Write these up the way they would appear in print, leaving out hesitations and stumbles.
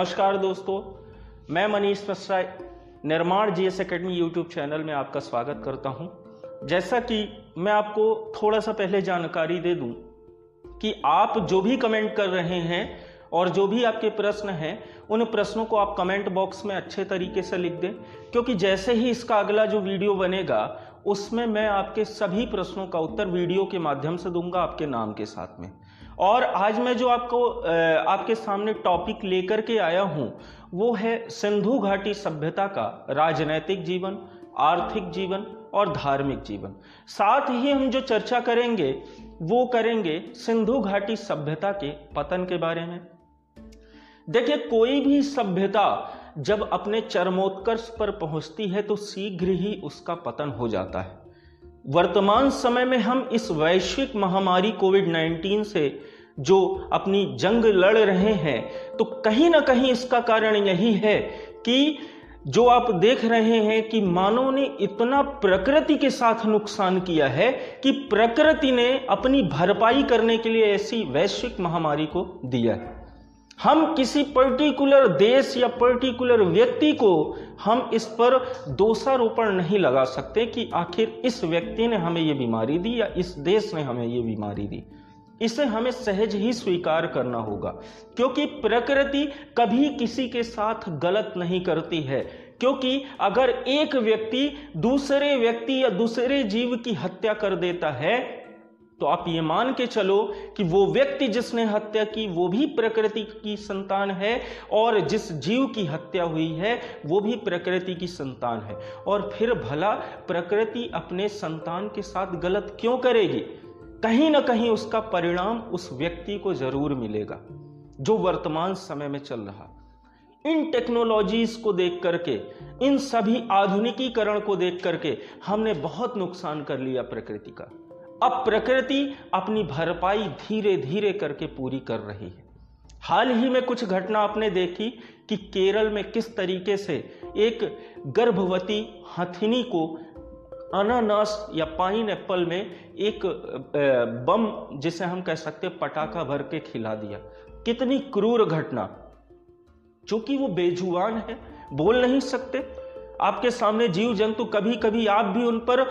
नमस्कार दोस्तों, मैं मनीष मिश्रा निर्माण जीएस एकेडमी यूट्यूब चैनल में आपका स्वागत करता हूं। जैसा कि मैं आपको थोड़ा सा पहले जानकारी दे दूं कि आप जो भी कमेंट कर रहे हैं और जो भी आपके प्रश्न हैं, उन प्रश्नों को आप कमेंट बॉक्स में अच्छे तरीके से लिख दें, क्योंकि जैसे ही इसका अगला जो वीडियो बनेगा उसमें मैं आपके सभी प्रश्नों का उत्तर वीडियो के माध्यम से दूंगा आपके नाम के साथ में। और आज मैं जो आपके सामने टॉपिक लेकर के आया हूं वो है सिंधु घाटी सभ्यता का राजनैतिक जीवन, आर्थिक जीवन और धार्मिक जीवन। साथ ही हम जो चर्चा करेंगे वो करेंगे सिंधु घाटी सभ्यता के पतन के बारे में। देखिए, कोई भी सभ्यता जब अपने चरमोत्कर्ष पर पहुंचती है तो शीघ्र ही उसका पतन हो जाता है। वर्तमान समय में हम इस वैश्विक महामारी कोविड-19 से जो अपनी जंग लड़ रहे हैं, तो कहीं ना कहीं इसका कारण यही है कि जो आप देख रहे हैं कि मानव ने इतना प्रकृति के साथ नुकसान किया है कि प्रकृति ने अपनी भरपाई करने के लिए ऐसी वैश्विक महामारी को दिया है। हम किसी पर्टिकुलर देश या पर्टिकुलर व्यक्ति को हम इस पर दोषारोपण नहीं लगा सकते कि आखिर इस व्यक्ति ने हमें ये बीमारी दी या इस देश ने हमें ये बीमारी दी। इसे हमें सहज ही स्वीकार करना होगा, क्योंकि प्रकृति कभी किसी के साथ गलत नहीं करती है। क्योंकि अगर एक व्यक्ति दूसरे व्यक्ति या दूसरे जीव की हत्या कर देता है तो आप ये मान के चलो कि वो व्यक्ति जिसने हत्या की वो भी प्रकृति की संतान है, और जिस जीव की हत्या हुई है वो भी प्रकृति की संतान है। और फिर भला प्रकृति अपने संतान के साथ गलत क्यों करेगी? कहीं ना कहीं उसका परिणाम उस व्यक्ति को जरूर मिलेगा, जो वर्तमान समय में चल रहा। इन टेक्नोलॉजीज को देख करके, इन सभी आधुनिकीकरण को देख करके हमने बहुत नुकसान कर लिया प्रकृति का। अब प्रकृति अपनी भरपाई धीरे धीरे करके पूरी कर रही है। हाल ही में कुछ घटना आपने देखी कि केरल में किस तरीके से एक गर्भवती हथिनी को अनानास या पाइनएप्पल में एक बम, जिसे हम कह सकते पटाखा भर के खिला दिया। कितनी क्रूर घटना! चूंकि वो बेजुबान है, बोल नहीं सकते, आपके सामने जीव जंतु, कभी कभी आप भी उन पर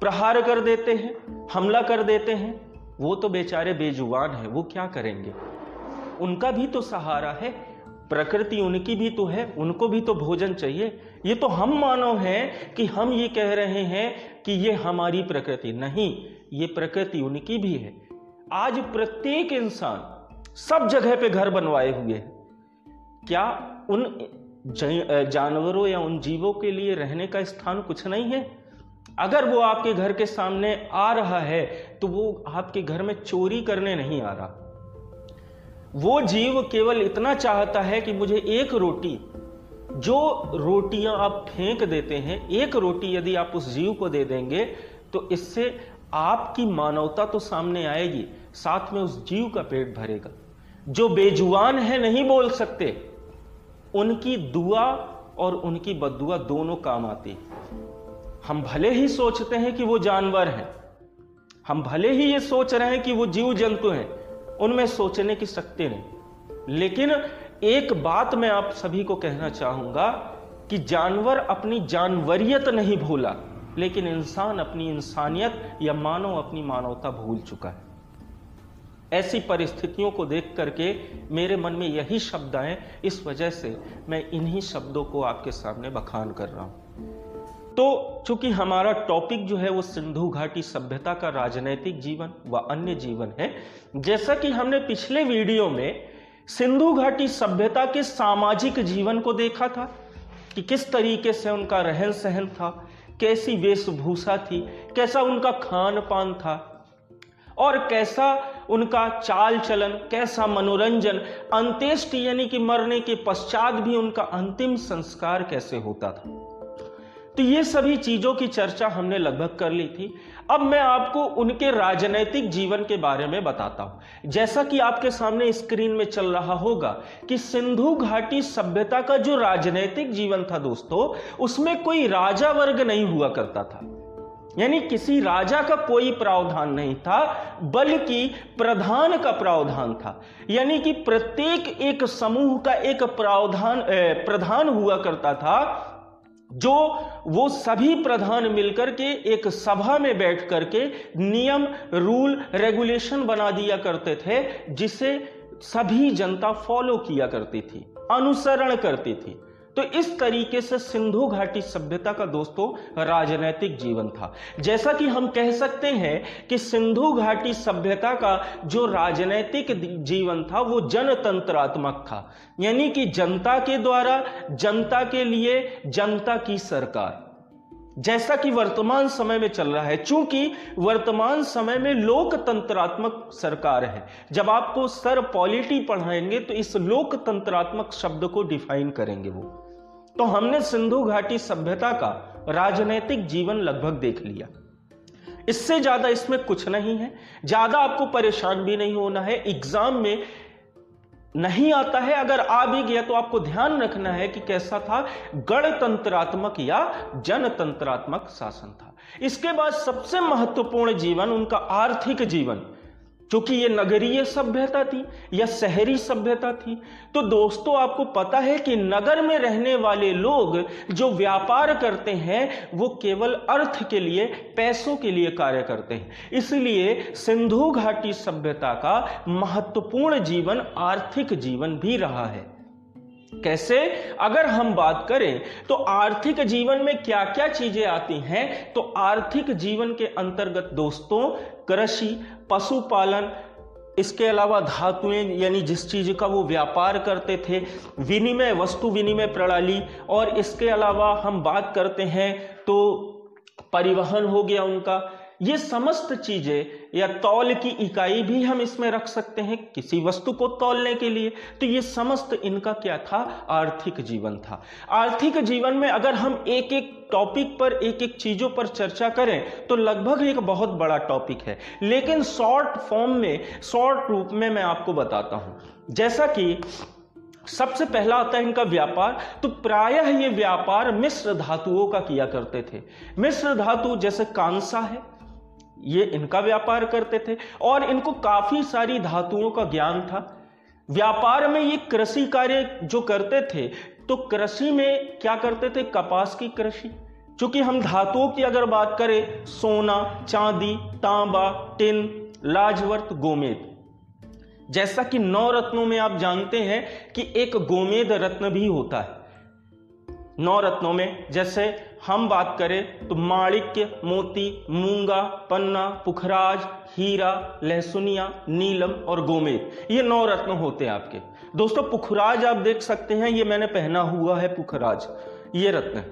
प्रहार कर देते हैं, हमला कर देते हैं। वो तो बेचारे बेजुबान हैं, वो क्या करेंगे? उनका भी तो सहारा है, प्रकृति उनकी भी तो है, उनको भी तो भोजन चाहिए। ये तो हम मानव हैं कि हम ये कह रहे हैं कि ये हमारी प्रकृति नहीं, ये प्रकृति उनकी भी है। आज प्रत्येक इंसान सब जगह पे घर बनवाए हुए है। क्या उन जानवरों या उन जीवों के लिए रहने का स्थान कुछ नहीं है? अगर वो आपके घर के सामने आ रहा है तो वो आपके घर में चोरी करने नहीं आ रहा। वो जीव केवल इतना चाहता है कि मुझे एक रोटी, जो रोटियां आप फेंक देते हैं, एक रोटी यदि आप उस जीव को दे देंगे तो इससे आपकी मानवता तो सामने आएगी, साथ में उस जीव का पेट भरेगा। जो बेजुबान है, नहीं बोल सकते, उनकी दुआ और उनकी बद्दुआ दोनों काम आती है। हम भले ही सोचते हैं कि वो जानवर हैं, हम भले ही ये सोच रहे हैं कि वो जीव जंतु हैं, उनमें सोचने की शक्ति नहीं। लेकिन एक बात मैं आप सभी को कहना चाहूंगा कि जानवर अपनी जानवरियत नहीं भूला, लेकिन इंसान अपनी इंसानियत या मानव अपनी मानवता भूल चुका है। ऐसी परिस्थितियों को देख करके मेरे मन में यही शब्द आए, इस वजह से मैं इन्हीं शब्दों को आपके सामने बखान कर रहा हूं। तो चूंकि हमारा टॉपिक जो है वो सिंधु घाटी सभ्यता का राजनैतिक जीवन व अन्य जीवन है, जैसा कि हमने पिछले वीडियो में सिंधु घाटी सभ्यता के सामाजिक जीवन को देखा था कि किस तरीके से उनका रहन सहन था, कैसी वेशभूषा थी, कैसा उनका खान पान था और कैसा उनका चाल चलन, कैसा मनोरंजन, अंत्येष्टि यानी कि मरने के पश्चात भी उनका अंतिम संस्कार कैसे होता था। तो ये सभी चीजों की चर्चा हमने लगभग कर ली थी। अब मैं आपको उनके राजनैतिक जीवन के बारे में बताता हूं। जैसा कि आपके सामने स्क्रीन में चल रहा होगा कि सिंधु घाटी सभ्यता का जो राजनैतिक जीवन था दोस्तों, उसमें कोई राजा वर्ग नहीं हुआ करता था। यानी किसी राजा का कोई प्रावधान नहीं था, बल्कि प्रधान का प्रावधान था। यानी कि प्रत्येक एक समूह का एक प्रधान हुआ करता था, जो वो सभी प्रधान मिलकर के एक सभा में बैठ करके नियम, रूल, रेगुलेशन बना दिया करते थे, जिसे सभी जनता फॉलो किया करती थी, अनुसरण करती थी। तो इस तरीके से सिंधु घाटी सभ्यता का दोस्तों राजनैतिक जीवन था। जैसा कि हम कह सकते हैं कि सिंधु घाटी सभ्यता का जो राजनैतिक जीवन था वो जनतंत्रात्मक था, यानी कि जनता के द्वारा, जनता के लिए, जनता की सरकार, जैसा कि वर्तमान समय में चल रहा है। चूंकि वर्तमान समय में लोकतंत्रात्मक सरकार है, जब आपको सर पॉलिटी पढ़ाएंगे तो इस लोकतंत्रात्मक शब्द को डिफाइन करेंगे वो। तो हमने सिंधु घाटी सभ्यता का राजनीतिक जीवन लगभग देख लिया। इससे ज्यादा इसमें कुछ नहीं है, ज्यादा आपको परेशान भी नहीं होना है। एग्जाम में नहीं आता है, अगर आ भी गया तो आपको ध्यान रखना है कि कैसा था, गणतंत्रात्मक या जनतंत्रात्मक शासन था। इसके बाद सबसे महत्वपूर्ण जीवन उनका आर्थिक जीवन, क्योंकि ये नगरीय सभ्यता थी या शहरी सभ्यता थी। तो दोस्तों आपको पता है कि नगर में रहने वाले लोग जो व्यापार करते हैं वो केवल अर्थ के लिए, पैसों के लिए कार्य करते हैं। इसलिए सिंधु घाटी सभ्यता का महत्वपूर्ण जीवन आर्थिक जीवन भी रहा है। कैसे? अगर हम बात करें तो आर्थिक जीवन में क्या क्या चीजें आती हैं, तो आर्थिक जीवन के अंतर्गत दोस्तों कृषि, पशुपालन, इसके अलावा धातुएं, यानी जिस चीज का वो व्यापार करते थे, विनिमय, वस्तु विनिमय प्रणाली, और इसके अलावा हम बात करते हैं तो परिवहन हो गया उनका। ये समस्त चीजें, या तौल की इकाई भी हम इसमें रख सकते हैं किसी वस्तु को तौलने के लिए। तो ये समस्त इनका क्या था, आर्थिक जीवन था। आर्थिक जीवन में अगर हम एक एक टॉपिक पर, एक एक चीजों पर चर्चा करें तो लगभग एक बहुत बड़ा टॉपिक है, लेकिन शॉर्ट फॉर्म में, शॉर्ट रूप में मैं आपको बताता हूं। जैसा कि सबसे पहला आता है इनका व्यापार। तो प्रायः ये व्यापार मिश्र धातुओं का किया करते थे। मिश्र धातु जैसे कांसा है, ये इनका व्यापार करते थे, और इनको काफी सारी धातुओं का ज्ञान था। व्यापार में ये कृषि कार्य जो करते थे, तो कृषि में क्या करते थे, कपास की कृषि। क्योंकि हम धातुओं की अगर बात करें, सोना, चांदी, तांबा, टिन, लाजवर्त, गोमेद, जैसा कि 9 रत्नों में आप जानते हैं कि एक गोमेद रत्न भी होता है। 9 रत्नों में जैसे हम बात करें तो माणिक्य, मोती, मूंगा, पन्ना, पुखराज, हीरा, लहसुनिया, नीलम और गोमेद, ये 9 रत्न होते हैं आपके। दोस्तों पुखराज आप देख सकते हैं, ये मैंने पहना हुआ है पुखराज, ये रत्न।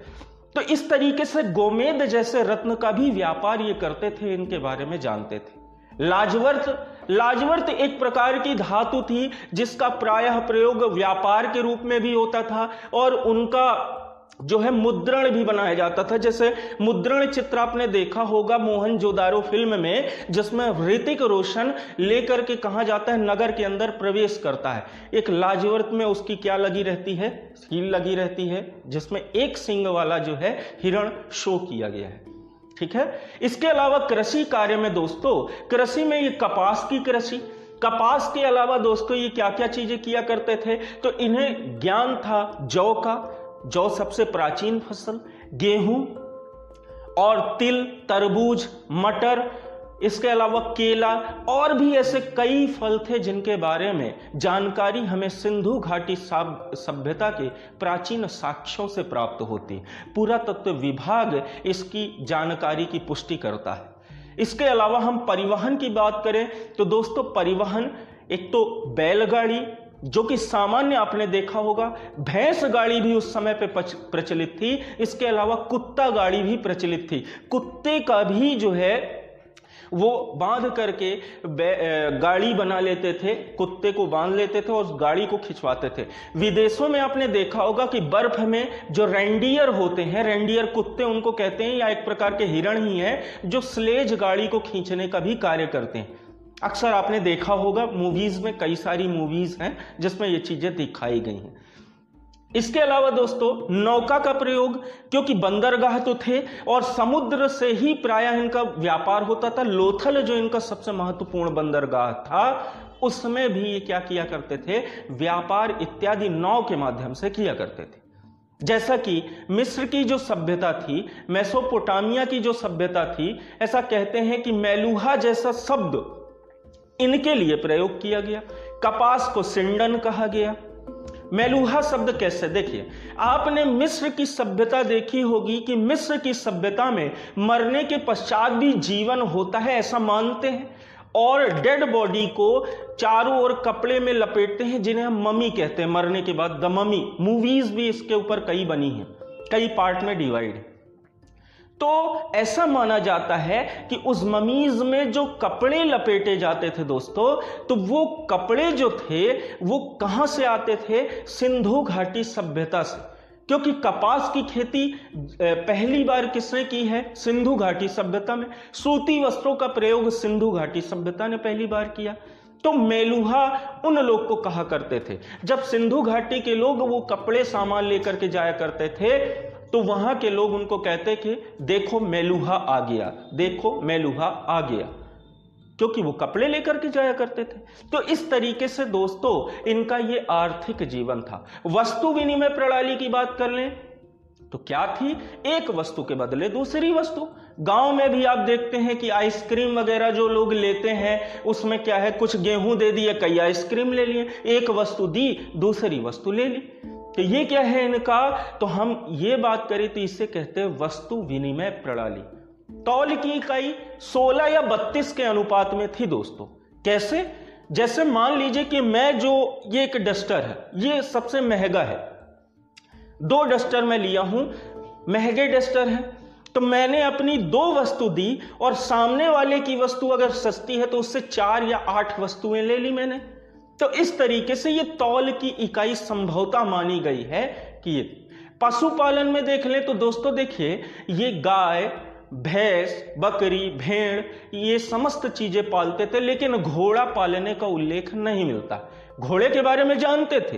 तो इस तरीके से गोमेद जैसे रत्न का भी व्यापार ये करते थे, इनके बारे में जानते थे। लाजवर्त एक प्रकार की धातु थी जिसका प्रायः प्रयोग व्यापार के रूप में भी होता था, और उनका जो है मुद्रण भी बनाया जाता था। जैसे मुद्रण चित्र आपने देखा होगा मोहनजोदारो फिल्म में, जिसमें ऋतिक रोशन लेकर के कहां जाता है, नगर के अंदर प्रवेश करता है। एक लाजवर्त में उसकी क्या लगी रहती है, सील लगी रहती है, जिसमें एक सिंग वाला जो है हिरण शो किया गया है। ठीक है। इसके अलावा कृषि कार्य में दोस्तों, कृषि में ये कपास की कृषि, कपास के अलावा दोस्तों ये क्या क्या चीजें किया करते थे, तो इन्हें ज्ञान था जौ का, जौ सबसे प्राचीन फसल, गेहूं और तिल, तरबूज, मटर, इसके अलावा केला, और भी ऐसे कई फल थे जिनके बारे में जानकारी हमें सिंधु घाटी सभ्यता के प्राचीन साक्ष्यों से प्राप्त होती। पुरातत्व विभाग इसकी जानकारी की पुष्टि करता है। इसके अलावा हम परिवहन की बात करें तो दोस्तों परिवहन, एक तो बैलगाड़ी जो कि सामान्य आपने देखा होगा, भैंस गाड़ी भी उस समय पे प्रचलित थी। इसके अलावा कुत्ता गाड़ी भी प्रचलित थी। कुत्ते का भी जो है वो बांध करके गाड़ी बना लेते थे, कुत्ते को बांध लेते थे और उस गाड़ी को खिंचवाते थे। विदेशों में आपने देखा होगा कि बर्फ में जो रेंडियर होते हैं, रेंडियर कुत्ते उनको कहते हैं, या एक प्रकार के हिरण ही है जो स्लेज गाड़ी को खींचने का भी कार्य करते हैं। अक्सर आपने देखा होगा मूवीज में, कई सारी मूवीज हैं जिसमें ये चीजें दिखाई गई हैं। इसके अलावा दोस्तों नौका का प्रयोग, क्योंकि बंदरगाह तो थे और समुद्र से ही प्रायः इनका व्यापार होता था। लोथल जो इनका सबसे महत्वपूर्ण बंदरगाह था, उसमें भी ये क्या किया करते थे, व्यापार इत्यादि नाव के माध्यम से किया करते थे। जैसा कि मिस्र की जो सभ्यता थी, मेसोपोटामिया की जो सभ्यता थी, ऐसा कहते हैं कि मेलुहा जैसा शब्द इनके लिए प्रयोग किया गया। कपास को सिंडन कहा गया। मेलुहा शब्द कैसे, देखिए आपने मिस्र की सभ्यता देखी होगी कि मिस्र की सभ्यता में मरने के पश्चात भी जीवन होता है, ऐसा मानते हैं, और डेड बॉडी को चारों ओर कपड़े में लपेटते हैं, जिन्हें हम ममी कहते हैं, मरने के बाद द ममी। मूवीज भी इसके ऊपर कई बनी हैं, कई पार्ट में डिवाइड है। तो ऐसा माना जाता है कि उस ममीज में जो कपड़े लपेटे जाते थे दोस्तों, तो वो कपड़े जो थे वो कहां से आते थे, सिंधु घाटी सभ्यता से। क्योंकि कपास की खेती पहली बार किसने की है, सिंधु घाटी सभ्यता में। सूती वस्त्रों का प्रयोग सिंधु घाटी सभ्यता ने पहली बार किया। तो मेलुहा उन लोग को कहा करते थे, जब सिंधु घाटी के लोग वो कपड़े सामान लेकर के जाया करते थे, तो वहां के लोग उनको कहते कि देखो मेलुहा आ गया, देखो मेलुहा आ गया, क्योंकि वो कपड़े लेकर के जाया करते थे। तो इस तरीके से दोस्तों इनका ये आर्थिक जीवन था। वस्तु विनिमय प्रणाली की बात कर लें तो क्या थी, एक वस्तु के बदले दूसरी वस्तु। गांव में भी आप देखते हैं कि आइसक्रीम वगैरह जो लोग लेते हैं, उसमें क्या है, कुछ गेहूं दे दिए, कई आइसक्रीम ले लिए, एक वस्तु दी दूसरी वस्तु ले ली। तो ये क्या है इनका, तो हम ये बात करें तो इसे कहते हैं वस्तु विनिमय प्रणाली। तौल की इकाई 16 या 32 के अनुपात में थी दोस्तों। कैसे, जैसे मान लीजिए कि मैं जो ये एक डस्टर है, ये सबसे महंगा है, 2 डस्टर मैं लिया हूं, महंगे डस्टर है, तो मैंने अपनी 2 वस्तु दी और सामने वाले की वस्तु अगर सस्ती है तो उससे 4 या 8 वस्तुएं ले ली मैंने। तो इस तरीके से ये तौल की इकाई संभवतः मानी गई है कि ये। पशुपालन में देख लें तो दोस्तों देखिए, ये गाय, भैंस, बकरी, भेड़, ये समस्त चीजें पालते थे, लेकिन घोड़ा पालने का उल्लेख नहीं मिलता। घोड़े के बारे में जानते थे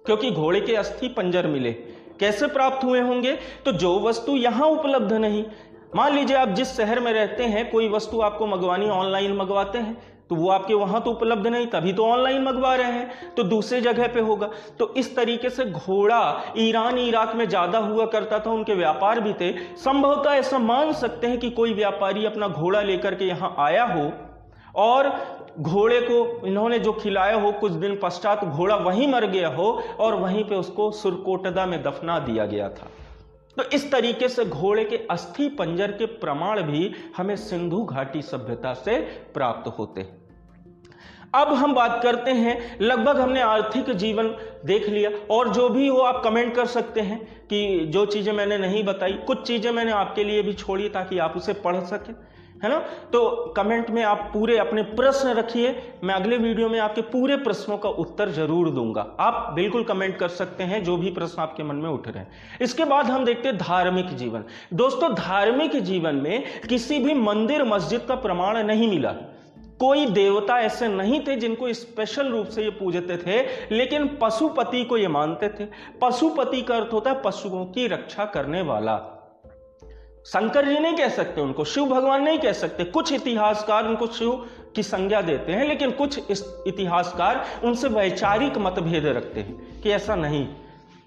क्योंकि घोड़े के अस्थि पंजर मिले। कैसे प्राप्त हुए होंगे, तो जो वस्तु यहां उपलब्ध नहीं, मान लीजिए आप जिस शहर में रहते हैं, कोई वस्तु आपको मंगवानी, ऑनलाइन मंगवाते हैं, तो वो आपके वहां तो उपलब्ध नहीं, तभी तो ऑनलाइन मंगवा रहे हैं, तो दूसरी जगह पे होगा। तो इस तरीके से घोड़ा ईरान इराक में ज्यादा हुआ करता था, उनके व्यापार भी थे। संभवतः ऐसा मान सकते हैं कि कोई व्यापारी अपना घोड़ा लेकर के यहां आया हो और घोड़े को इन्होंने जो खिलाया हो, कुछ दिन पश्चात घोड़ा वहीं मर गया हो और वहीं पे उसको सुरकोटदा में दफना दिया गया था। तो इस तरीके से घोड़े के अस्थि पंजर के प्रमाण भी हमें सिंधु घाटी सभ्यता से प्राप्त होते हैं। अब हम बात करते हैं, लगभग हमने आर्थिक जीवन देख लिया, और जो भी हो आप कमेंट कर सकते हैं कि जो चीजें मैंने नहीं बताई, कुछ चीजें मैंने आपके लिए भी छोड़ी ताकि आप उसे पढ़ सकें, है ना। तो कमेंट में आप पूरे अपने प्रश्न रखिए, मैं अगले वीडियो में आपके पूरे प्रश्नों का उत्तर जरूर दूंगा। आप बिल्कुल कमेंट कर सकते हैं जो भी प्रश्न आपके मन में उठ रहे हैं। इसके बाद हम देखते हैं धार्मिक जीवन। दोस्तों धार्मिक जीवन में किसी भी मंदिर मस्जिद का प्रमाण नहीं मिला। कोई देवता ऐसे नहीं थे जिनको स्पेशल रूप से ये पूजते थे, लेकिन पशुपति को ये मानते थे। पशुपति का अर्थ होता है पशुओं की रक्षा करने वाला। शंकर जी नहीं कह सकते उनको, शिव भगवान नहीं कह सकते। कुछ इतिहासकार उनको शिव की संज्ञा देते हैं, लेकिन कुछ इतिहासकार उनसे वैचारिक मतभेद रखते हैं कि ऐसा नहीं।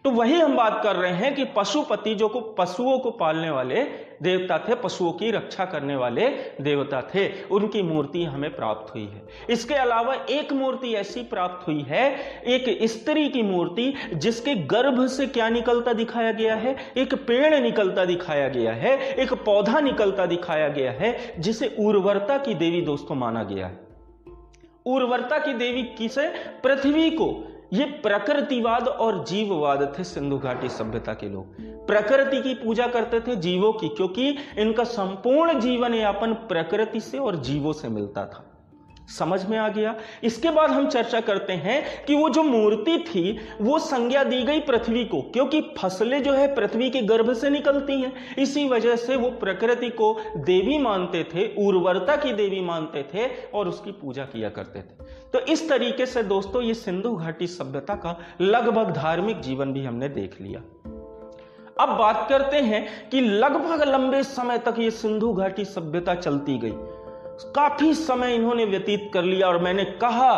तो वही हम बात कर रहे हैं कि पशुपति जो को पशुओं को पालने वाले देवता थे, पशुओं की रक्षा करने वाले देवता थे, उनकी मूर्ति हमें प्राप्त हुई है। इसके अलावा एक मूर्ति ऐसी प्राप्त हुई है, एक स्त्री की मूर्ति, जिसके गर्भ से क्या निकलता दिखाया गया है, एक पेड़ निकलता दिखाया गया है, एक पौधा निकलता दिखाया गया है, जिसे उर्वरता की देवी दोस्तों माना गया है। उर्वरता की देवी किसे, पृथ्वी को। ये प्रकृतिवाद और जीववाद थे सिंधु घाटी सभ्यता के लोग। प्रकृति की पूजा करते थे, जीवों की, क्योंकि इनका संपूर्ण जीवन यापन प्रकृति से और जीवों से मिलता था। समझ में आ गया। इसके बाद हम चर्चा करते हैं कि वो जो मूर्ति थी वो संज्ञा दी गई पृथ्वी को, क्योंकि फसलें जो है पृथ्वी के गर्भ से निकलती हैं। इसी वजह से वो प्रकृति को देवी मानते थे, उर्वरता की देवी मानते थे और उसकी पूजा किया करते थे। तो इस तरीके से दोस्तों ये सिंधु घाटी सभ्यता का लगभग धार्मिक जीवन भी हमने देख लिया। अब बात करते हैं कि लगभग लंबे समय तक ये सिंधु घाटी सभ्यता चलती गई, काफी समय इन्होंने व्यतीत कर लिया। और मैंने कहा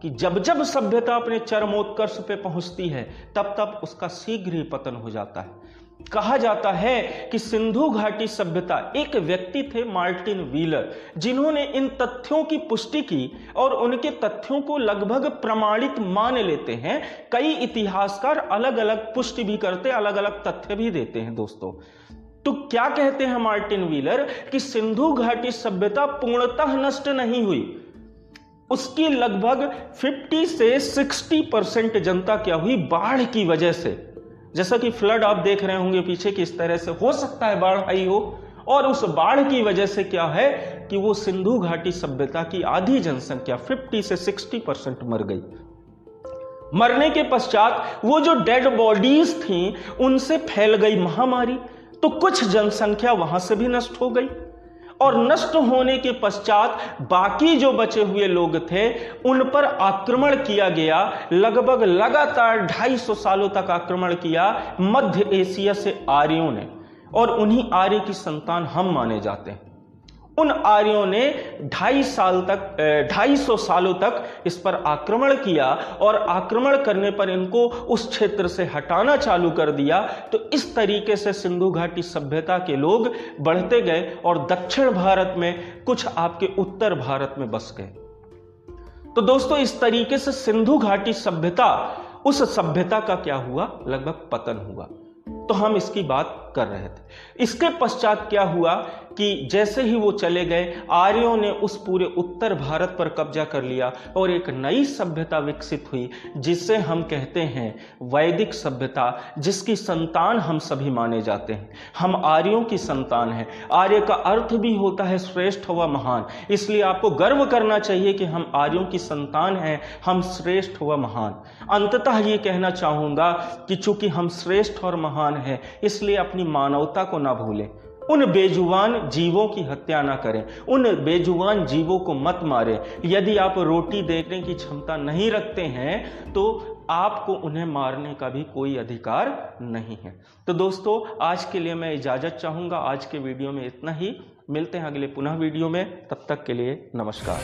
कि जब जब सभ्यता अपने चरमोत्कर्ष पे पहुंचती है तब तब उसका शीघ्र ही पतन हो जाता है। कहा जाता है कि सिंधु घाटी सभ्यता, एक व्यक्ति थे मार्टिन व्हीलर, जिन्होंने इन तथ्यों की पुष्टि की और उनके तथ्यों को लगभग प्रमाणित मान लेते हैं। कई इतिहासकार अलग अलग पुष्टि भी करते, अलग अलग तथ्य भी देते हैं दोस्तों। तो क्या कहते हैं मार्टिन व्हीलर कि सिंधु घाटी सभ्यता पूर्णतः नष्ट नहीं हुई, उसकी लगभग 50 से 60% जनता क्या हुई, बाढ़ की वजह से। जैसा कि फ्लड आप देख रहे होंगे पीछे, किस तरह से हो सकता है बाढ़ आई हो, और उस बाढ़ की वजह से क्या है कि वो सिंधु घाटी सभ्यता की आधी जनसंख्या 50 से 60% मर गई। मरने के पश्चात वो जो डेड बॉडीज थी उनसे फैल गई महामारी, तो कुछ जनसंख्या वहां से भी नष्ट हो गई। और नष्ट होने के पश्चात बाकी जो बचे हुए लोग थे उन पर आक्रमण किया गया। लगभग लगातार 250 सालों तक आक्रमण किया मध्य एशिया से आर्यों ने, और उन्हीं आर्य की संतान हम माने जाते हैं। उन आर्यों ने 250 सालों तक इस पर आक्रमण किया, और आक्रमण करने पर इनको उस क्षेत्र से हटाना चालू कर दिया। तो इस तरीके से सिंधु घाटी सभ्यता के लोग बढ़ते गए और दक्षिण भारत में, कुछ आपके उत्तर भारत में बस गए। तो दोस्तों इस तरीके से सिंधु घाटी सभ्यता, उस सभ्यता का क्या हुआ, लगभग पतन हुआ। तो हम इसकी बात कर रहे थे। इसके पश्चात क्या हुआ कि जैसे ही वो चले गए, आर्यों ने उस पूरे उत्तर भारत पर कब्जा कर लिया और एक नई सभ्यता विकसित हुई जिसे हम कहते हैं वैदिक सभ्यता, जिसकी संतान हम सभी माने जाते हैं। हम आर्यों की संतान हैं। आर्य का अर्थ भी होता है श्रेष्ठ व महान, इसलिए आपको गर्व करना चाहिए कि हम आर्यों की संतान हैं, हम श्रेष्ठ व महान। अंततः ये कहना चाहूंगा कि चूंकि हम श्रेष्ठ और महान हैं, इसलिए अपनी मानवता को ना भूलें। उन बेजुबान जीवों की हत्या ना करें, उन बेजुबान जीवों को मत मारें। यदि आप रोटी देने की क्षमता नहीं रखते हैं तो आपको उन्हें मारने का भी कोई अधिकार नहीं है। तो दोस्तों आज के लिए मैं इजाजत चाहूंगा। आज के वीडियो में इतना ही। मिलते हैं अगले पुनः वीडियो में, तब तक के लिए नमस्कार।